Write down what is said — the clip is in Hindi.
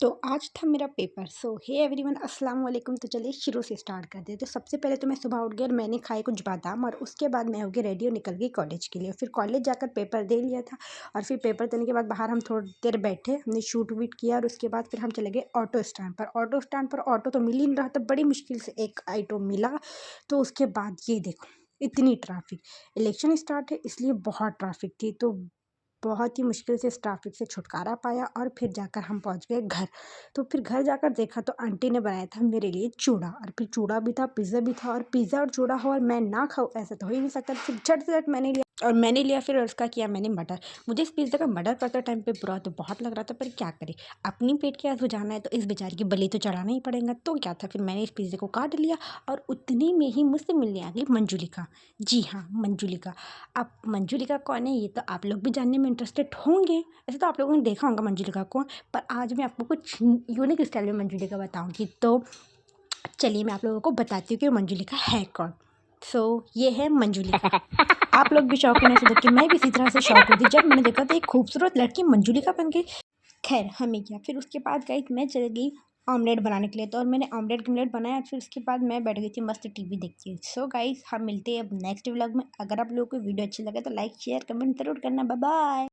तो आज था मेरा पेपर। सो हे एवरीवन, अस्सलाम वालेकुम। तो चलिए शुरू से स्टार्ट करते हैं। तो सबसे पहले तो मैं सुबह उठ गई और मैंने खाए कुछ बादाम, और उसके बाद मैं हो गई रेडी और निकल गई कॉलेज के लिए। फिर कॉलेज जाकर पेपर दे लिया था, और फिर पेपर देने के बाद बाहर हम थोड़ी देर बैठे, हमने शूट वूट किया, और उसके बाद फिर हम चले गए ऑटो स्टैंड पर। ऑटो स्टैंड पर ऑटो तो मिल ही नहीं रहा था, बड़ी मुश्किल से एक ऑटो मिला। तो उसके बाद ये देखो, इतनी ट्रैफिक। इलेक्शन स्टार्ट है इसलिए बहुत ट्रैफिक थी, तो बहुत ही मुश्किल से इस ट्रैफिक से छुटकारा पाया, और फिर जाकर हम पहुंच गए घर। तो फिर घर जाकर देखा तो आंटी ने बनाया था मेरे लिए चूड़ा, और फिर चूड़ा भी था, पिज़्ज़ा भी था। और पिज़्ज़ा और चूड़ा हो और मैं ना खाऊं, ऐसा तो हो ही नहीं सकता। फिर झट से झट मैंने लिया, फिर उसका किया मैंने मर्डर। मुझे इस पिज़्ज़ा का मर्डर करते टाइम पे बुरा तो बहुत लग रहा था, पर क्या करें, अपनी पेट की आस बुझाना है तो इस बेचारी की बलि तो चढ़ाना ही पड़ेगा। तो क्या था, फिर मैंने इस पिज़्ज़े को काट लिया, और उतनी में ही मुझसे मिलने आ गई मंजुलिका। जी हाँ, मंजुलिका। अब मंजुलिका कौन है ये तो आप लोग भी जानने में इंटरेस्टेड होंगे। वैसे तो आप लोगों ने देखा होगा मंजुलिका को, पर आज मैं आपको कुछ यूनिक स्टाइल में मंजुलिका बताऊंगी। तो चलिए मैं आप लोगों को बताती हूँ कि मंजुलिका है कौन। ये है मंजुलिका। आप लोग भी शौकीन ऐसे देख के मैं भी इसी तरह से शौक हुई थी जब मैंने देखा था एक खूबसूरत लड़की मंजुलिका बन गई। खैर हमें क्या, फिर उसके बाद गई मैं चली गई ऑमलेट बनाने के लिए। तो और मैंने ऑमलेट बनाया, फिर उसके बाद मैं बैठ गई थी मस्त टीवी देखती हुई। सो गाइस, हम मिलते हैं अब नेक्स्ट व्लॉग में। अगर आप लोगों को वीडियो अच्छी लगे तो लाइक शेयर कमेंट जरूर करना। Bye bye.